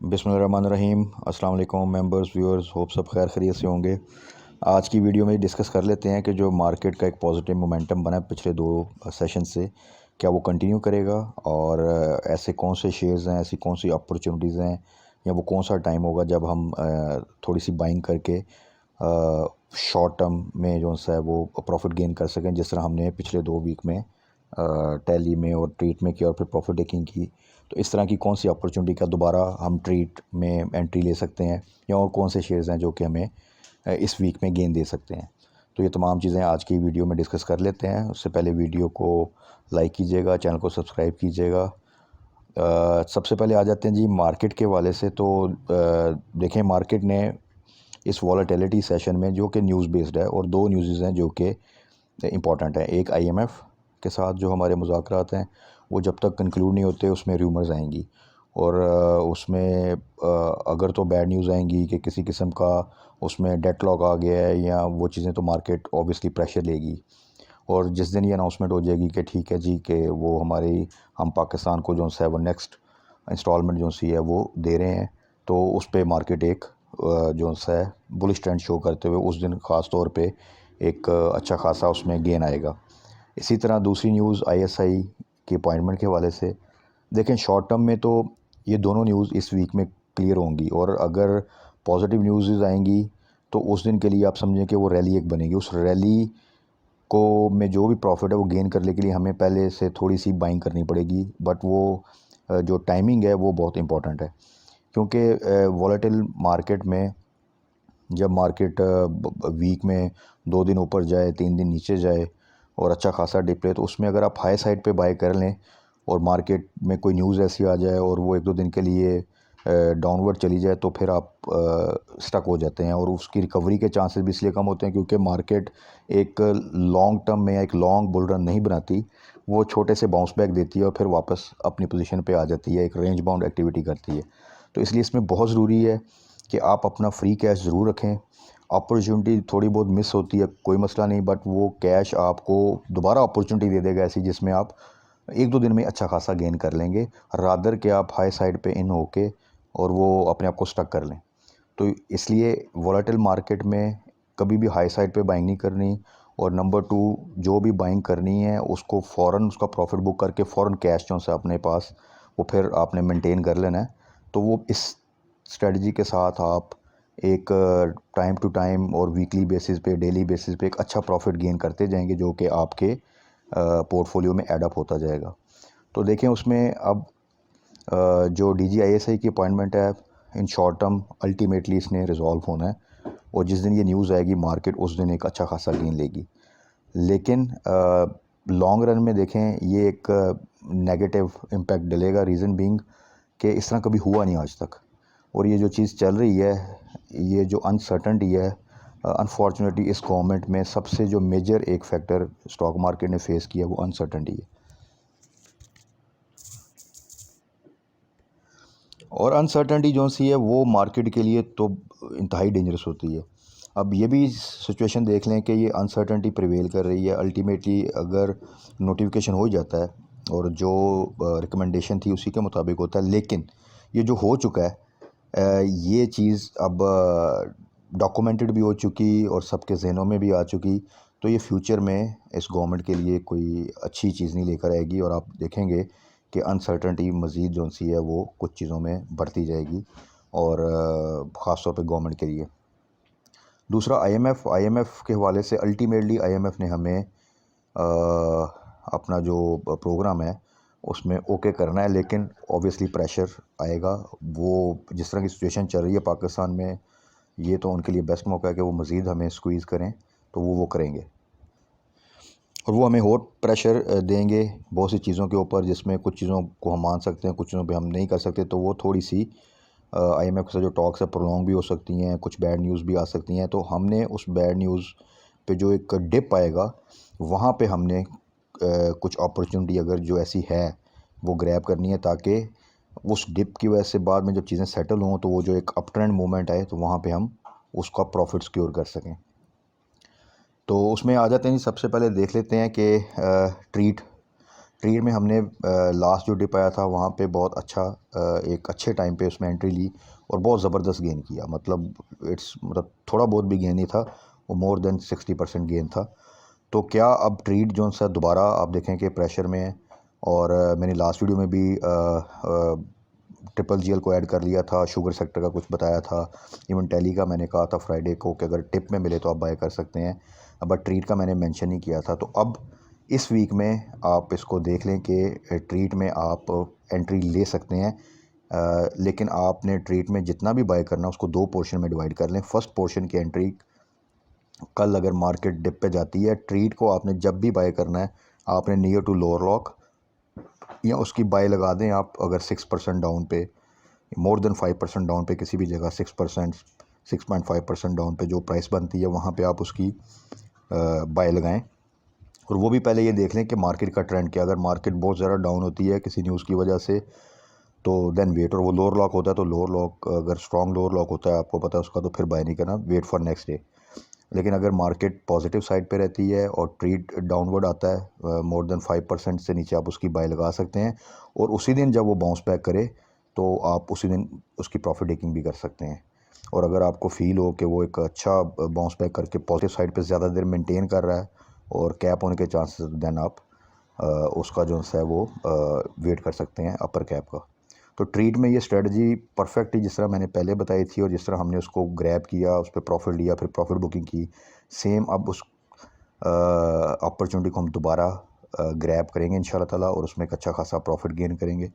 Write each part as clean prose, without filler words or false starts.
बिस्मिल्लाहिर्रहमानिर्रहीम। अस्सलाम वालेकुम मेंबर्स, व्यूअर्स, होप सब खैर खैरियत से होंगे। आज की वीडियो में डिस्कस कर लेते हैं कि जो मार्केट का एक पॉजिटिव मोमेंटम बना है पिछले दो सेशन से, क्या वो कंटिन्यू करेगा और ऐसे कौन से शेयर्स हैं, ऐसी कौन सी अपॉर्चुनिटीज़ हैं, या वो कौन सा टाइम होगा जब हम थोड़ी सी बाइंग करके शॉर्ट टर्म में जो है वो प्रॉफिट गेन कर सकें, जिस तरह हमने पिछले 2 वीक में टैली में और ट्रीट में किया और फिर प्रॉफिट टेकिंग की। तो इस तरह की कौन सी अपॉर्चुनिटी का दोबारा हम ट्रीट में एंट्री ले सकते हैं, या और कौन से शेयर्स हैं जो कि हमें इस वीक में गेन दे सकते हैं। तो ये तमाम चीज़ें आज की वीडियो में डिस्कस कर लेते हैं। उससे पहले वीडियो को लाइक कीजिएगा, चैनल को सब्सक्राइब कीजिएगा। सबसे पहले आ जाते हैं जी मार्केट के वाले से। तो देखें, मार्केट ने इस वॉलेटिलिटी सेशन में, जो कि न्यूज़ बेस्ड है, और दो न्यूज़ हैं जो कि इम्पॉर्टेंट है। एक आईएमएफ के साथ जो हमारे मुज़ाकरात हैं वो जब तक कंक्लूड नहीं होते उसमें र्यूमर्स आएंगी, और उसमें अगर तो बैड न्यूज़ आएंगी कि किसी किस्म का उसमें डेडलॉक आ गया है या वो चीज़ें, तो मार्केट ऑब्वियसली प्रेशर लेगी। और जिस दिन ये अनाउंसमेंट हो जाएगी कि ठीक है जी, कि वो हम पाकिस्तान को जो है वो नेक्स्ट इंस्टॉलमेंट जो सी है वो दे रहे हैं, तो उस पर मार्केट एक जो है बुलिश ट्रेंड शो करते हुए उस दिन ख़ास तौर पे एक अच्छा खासा उसमें गेन आएगा। इसी तरह दूसरी न्यूज़ आईएसआई की अपॉइंटमेंट के हवाले से। देखें, शॉर्ट टर्म में तो ये दोनों न्यूज़ इस वीक में क्लियर होंगी, और अगर पॉजिटिव न्यूज़ आएंगी तो उस दिन के लिए आप समझें कि वो रैली एक बनेगी। उस रैली को में जो भी प्रॉफिट है वो गेन करने के लिए हमें पहले से थोड़ी सी बाइंग करनी पड़ेगी, बट वो जो टाइमिंग है वो बहुत इंपॉर्टेंट है, क्योंकि वॉलेटिल मार्केट में जब मार्केट वीक में 2 दिन ऊपर जाए, 3 दिन नीचे जाए और अच्छा खासा डिप ले, तो उसमें अगर आप हाई साइड पे बाय कर लें और मार्केट में कोई न्यूज़ ऐसी आ जाए और वो 1-2 दिन के लिए डाउनवर्ड चली जाए, तो फिर आप स्टक हो जाते हैं, और उसकी रिकवरी के चांसेस भी इसलिए कम होते हैं क्योंकि मार्केट एक लॉन्ग टर्म में एक लॉन्ग बुल रन नहीं बनाती। वो छोटे से बाउंस बैक देती है और फिर वापस अपनी पोजीशन पे आ जाती है, एक रेंज बाउंड एक्टिविटी करती है। तो इसलिए इसमें बहुत ज़रूरी है कि आप अपना फ्री कैश ज़रूर रखें। अपॉर्चुनिटी थोड़ी बहुत मिस होती है, कोई मसला नहीं, बट वो कैश आपको दोबारा अपॉर्चुनिटी दे देगा ऐसी, जिसमें आप 1-2 दिन में अच्छा खासा गेन कर लेंगे, रादर के आप हाई साइड पे इन होके और वो अपने आप को स्टक कर लें। तो इसलिए वोलेटिल मार्केट में कभी भी हाई साइड पे बाइंग नहीं करनी, और नंबर 2, जो भी बाइंग करनी है उसको फ़ौरन उसका प्रॉफिट बुक करके फ़ौरन कैश जो है अपने पास वो फिर आपने मेंटेन कर लेना है। तो वो इस स्ट्रेटजी के साथ आप एक टाइम टू टाइम और वीकली बेसिस पे, डेली बेसिस पे एक अच्छा प्रॉफिट गेन करते जाएंगे, जो कि आपके पोर्टफोलियो में ऐड अप होता जाएगा। तो देखें, उसमें अब जो डीजीआईएसआई की अपॉइंटमेंट है, इन शॉर्ट टर्म अल्टीमेटली इसने रिजॉल्व होना है, और जिस दिन ये न्यूज़ आएगी मार्केट उस दिन एक अच्छा खासा गेन लेगी। लेकिन लॉन्ग रन में देखें, ये एक नेगेटिव इम्पैक्ट डलेगा। रीज़न बीइंग कि इस तरह कभी हुआ नहीं आज तक, और ये जो चीज़ चल रही है, ये जो अनसर्टनटी है, अनफॉर्चुनेटली इस गवर्नमेंट में सबसे जो मेजर एक फैक्टर स्टॉक मार्केट ने फेस किया वो अनसर्टनटी है। और अनसर्टनटी जो सी है वो मार्केट के लिए तो इंतहाई डेंजरस होती है। अब ये भी सिचुएशन देख लें कि ये अनसर्टनटी प्रिवेल कर रही है। अल्टीमेटली अगर नोटिफिकेशन हो जाता है और जो रिकमेंडेशन थी उसी के मुताबिक होता है, लेकिन ये जो हो चुका है, ये चीज़ अब डॉक्यूमेंटेड भी हो चुकी और सबके जहनों में भी आ चुकी, तो ये फ्यूचर में इस गवर्नमेंट के लिए कोई अच्छी चीज़ नहीं लेकर आएगी, और आप देखेंगे कि अनसर्टनटी मज़ीद जो सी है वो कुछ चीज़ों में बढ़ती जाएगी, और ख़ास तौर पे गवर्नमेंट के लिए। दूसरा आईएमएफ के हवाले से, अल्टीमेटली आईएमएफ ने हमें अपना जो प्रोग्राम है उसमें ओके करना है, लेकिन ऑब्वियसली प्रेशर आएगा। वो जिस तरह की सिचुएशन चल रही है पाकिस्तान में, ये तो उनके लिए बेस्ट मौका है कि वो मज़ीद हमें स्क्वीज़ करें, तो वो करेंगे, और वो हमें और प्रेशर देंगे बहुत सी चीज़ों के ऊपर, जिसमें कुछ चीज़ों को हम मान सकते हैं, कुछ चीज़ों पे हम नहीं कर सकते। तो वो थोड़ी सी आईएमएफ से जो टॉक्स है प्रोलॉन्ग भी हो सकती हैं, कुछ बैड न्यूज़ भी आ सकती हैं। तो हमने उस बैड न्यूज़ पे जो एक डिप आएगा, वहाँ पे हमने कुछ अपॉर्चुनिटी अगर जो ऐसी है वो ग्रैब करनी है, ताकि उस डिप की वजह से बाद में जब चीज़ें सेटल हों तो वो जो एक अप ट्रेंड मूवमेंट आए, तो वहाँ पे हम उसका प्रॉफिट सिक्योर कर सकें। तो उसमें आ जाते हैं। सबसे पहले देख लेते हैं कि ट्रेड में हमने लास्ट जो डिप आया था वहाँ पे बहुत अच्छा एक अच्छे टाइम पे उसमें एंट्री ली और बहुत ज़बरदस्त गेन किया। मतलब थोड़ा बहुत भी गेन नहीं था, वो मोर देन 60% गेन था। तो क्या अब ट्रेड जो सा दोबारा आप देखें कि प्रेशर में है। और मैंने लास्ट वीडियो में भी ट्रिपल जीएल को ऐड कर लिया था, शुगर सेक्टर का कुछ बताया था, इवन टेली का मैंने कहा था फ्राइडे को कि अगर टिप में मिले तो आप बाय कर सकते हैं, बट ट्रीट का मैंने मेंशन नहीं किया था। तो अब इस वीक में आप इसको देख लें कि ट्रीट में आप एंट्री ले सकते हैं, लेकिन आपने ट्रीट में जितना भी बाय करना है उसको दो पोर्शन में डिवाइड कर लें। फर्स्ट पोर्शन की एंट्री कल अगर मार्केट डिप पे जाती है, ट्रीट को आपने जब भी बाय करना है आपने नियर टू लोअर लॉक या उसकी बाय लगा दें। आप अगर 6% डाउन पे, मोर देन 5% डाउन पे किसी भी जगह 6%, 6.5% डाउन पे जो प्राइस बनती है वहाँ पे आप उसकी बाय लगाएं। और वो भी पहले ये देख लें कि मार्केट का ट्रेंड क्या। अगर मार्केट बहुत ज़्यादा डाउन होती है किसी न्यूज़ की वजह से तो देन वेट, और वो लोअर लॉक होता है तो लोअर लॉक अगर स्ट्रॉन्ग लोअर लॉक होता है आपको पता है उसका, तो फिर बाय नहीं करना, वेट फॉर नेक्स्ट डे। लेकिन अगर मार्केट पॉजिटिव साइड पे रहती है और ट्रेड डाउनवर्ड आता है मोर देन 5% से नीचे, आप उसकी बाय लगा सकते हैं। और उसी दिन जब वो बाउंस बैक करे तो आप उसी दिन उसकी प्रॉफिट टेकिंग भी कर सकते हैं। और अगर आपको फील हो कि वो एक अच्छा बाउंस बैक करके पॉजिटिव साइड पे ज़्यादा देर मेंटेन कर रहा है और कैप होने के चांसेस, देन आप उसका जो है वो वेट कर सकते हैं अपर कैप का। तो ट्रेड में ये स्ट्रेटजी परफेक्ट ही जिस तरह मैंने पहले बताई थी और जिस तरह हमने उसको ग्रैब किया, उस पर प्रॉफिट लिया, फिर प्रॉफिट बुकिंग की, सेम अब उस अपॉर्चुनिटी को हम दोबारा ग्रैब करेंगे इंशाल्लाह ताला और उसमें एक अच्छा खासा प्रॉफिट गेन करेंगे।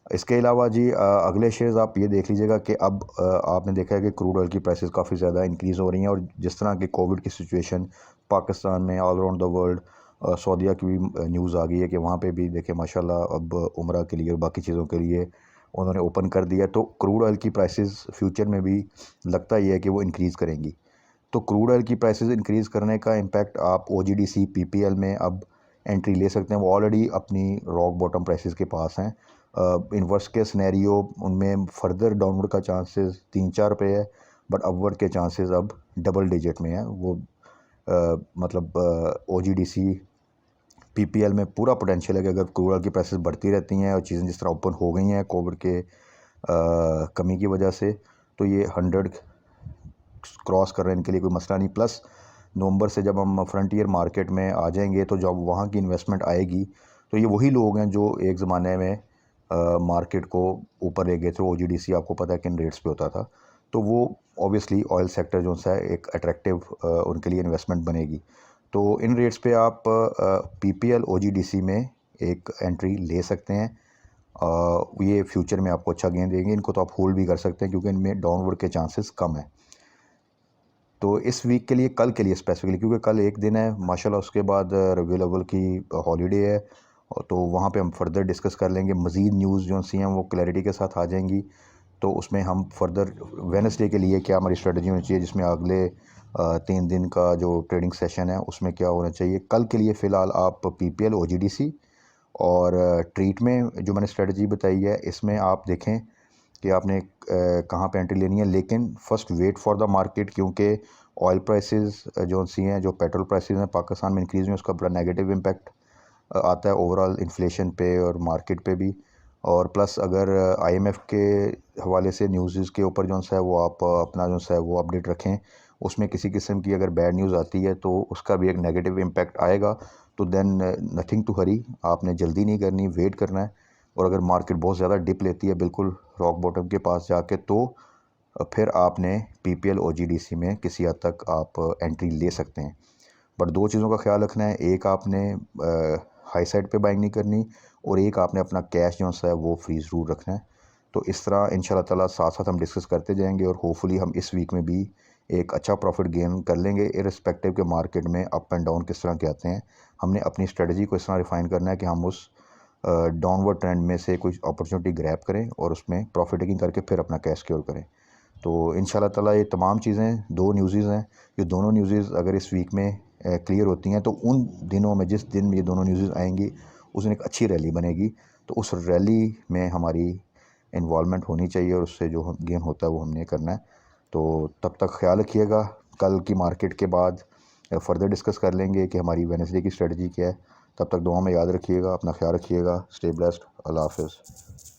इसके अलावा जी अगले शेयर्स आप ये देख लीजिएगा कि अब आपने देखा है कि क्रूड ऑयल की प्राइसेस काफ़ी ज़्यादा इंक्रीज़ हो रही हैं। और जिस तरह की कोविड की सिचुएशन पाकिस्तान में, ऑल अराउंड द वर्ल्ड, सऊदीया की भी न्यूज़ आ गई है कि वहाँ पे भी देखें माशाल्लाह अब उम्रा के लिए और बाकी चीज़ों के लिए उन्होंने ओपन कर दिया। तो क्रूड ऑयल की प्राइसेस फ्यूचर में भी लगता ही है कि वो इंक्रीज़ करेंगी। तो क्रूड ऑयल की प्राइसेस इंक्रीज़ करने का इम्पैक्ट आप ओजीडीसी पीपीएल में अब एंट्री ले सकते हैं। वो ऑलरेडी अपनी रॉक बॉटम प्राइसेस के पास हैं। इनवर्स के सिनेरियो उनमें फर्दर डाउनवर्ड का चांसेस 3-4 पे है, बट अपवर्ड के चांसेस अब डबल डिजिट में है। वो मतलब ओजीडीसी पीपीएल में पूरा पोटेंशियल है कि अगर क्रूड ऑयल की प्राइसेस बढ़ती रहती हैं और चीज़ें जिस तरह ओपन हो गई हैं कोविड के कमी की वजह से, तो ये 100 क्रॉस कर रहे हैं, इनके लिए कोई मसला नहीं। प्लस नवंबर से जब हम फ्रंटियर मार्केट में आ जाएंगे तो जब वहाँ की इन्वेस्टमेंट आएगी तो ये वही लोग हैं जो एक ज़माने में मार्केट को ऊपर ले गए थे। ओजीडीसी आपको पता है किन रेट्स पे होता था, तो वो ऑब्वियसली ऑयल सेक्टर जो सा है एक अट्रैक्टिव उनके लिए इन्वेस्टमेंट बनेगी। तो इन रेट्स पे आप पीपीएल ओजीडीसी में एक एंट्री ले सकते हैं। ये फ्यूचर में आपको अच्छा गेन देंगे। इनको तो आप होल्ड भी कर सकते हैं क्योंकि इनमें डाउनवर्ड के चांसेस कम है। तो इस वीक के लिए, कल के लिए स्पेसिफिकली, क्योंकि कल एक दिन है माशाल्लाह, उसके बाद रबीउल अव्वल की हॉलीडे है तो वहाँ पे हम फर्दर डिस्कस कर लेंगे। मज़ीद न्यूज़ जो सी हैं वो क्लैरिटी के साथ आ जाएंगी, तो उसमें हम फर्दर वेडनेसडे के लिए क्या हमारी स्ट्रेटजी होनी चाहिए, जिसमें अगले 3 दिन का जो ट्रेडिंग सेशन है उसमें क्या होना चाहिए। कल के लिए फ़िलहाल आप पीपीएल ओजीडीसी और ट्रीट में जो मैंने स्ट्रेटजी बताई है इसमें आप देखें कि आपने कहाँ पे एंट्री लेनी है। लेकिन first wait for the market, क्योंकि ऑयल प्राइसेस जो सी हैं, जो पेट्रोल प्राइसेस हैं पाकिस्तान में इंक्रीज़ में, उसका बड़ा नेगेटिव इम्पैक्ट आता है ओवरऑल इन्फ्लेशन पे और मार्केट पे भी। और प्लस अगर आईएमएफ के हवाले से न्यूज़ के ऊपर जो है वो आप अपना जो है वो अपडेट रखें। उसमें किसी किस्म की अगर बैड न्यूज़ आती है तो उसका भी एक नेगेटिव इम्पैक्ट आएगा। तो देन नथिंग टू हरी, आपने जल्दी नहीं करनी, वेट करना है। और अगर मार्केट बहुत ज़्यादा डिप लेती है बिल्कुल रॉक बॉटम के पास जाके, तो फिर आपने पीपीएल ओजीडीसी में किसी हद तक आप एंट्री ले सकते हैं। बट दो चीज़ों का ख्याल रखना है, एक आपने हाई साइड पे बाइंग नहीं करनी और एक आपने अपना कैश जो है वो फ्रीज ज़रूर रखना है। तो इस तरह इंशाल्लाह ताला साथ साथ हम डिस्कस करते जाएंगे और होपफुली हम इस वीक में भी एक अच्छा प्रॉफिट गेन कर लेंगे, इररिस्पेक्टिव के मार्केट में अप एंड डाउन किस तरह के आते हैं। हमने अपनी स्ट्रेटजी को इस तरह रिफाइन करना है कि हम उस डाउनवर्ड ट्रेंड में से कोई अपॉर्चुनिटी ग्रैब करें और उसमें प्रॉफिट टेकिंग करके फिर अपना कैश सिक्योर करें। तो इंशाल्लाह ताला ये तमाम चीज़ें, दो न्यूज़ हैं, ये दोनों न्यूज़ अगर इस वीक में क्लियर होती हैं तो उन दिनों में, जिस दिन ये दोनों न्यूज़ आएंगी उस दिन एक अच्छी रैली बनेगी। तो उस रैली में हमारी इन्वॉल्वमेंट होनी चाहिए और उससे जो गेन होता है वो हमने करना है। तो तब तक ख्याल रखिएगा। कल की मार्केट के बाद फर्दर डिस्कस कर लेंगे कि हमारी वेडनेसडे की स्ट्रेटजी क्या है। तब तक दुआ में याद रखिएगा, अपना ख्याल रखिएगा। Stay blessed. अल्लाह हाफ़िज़।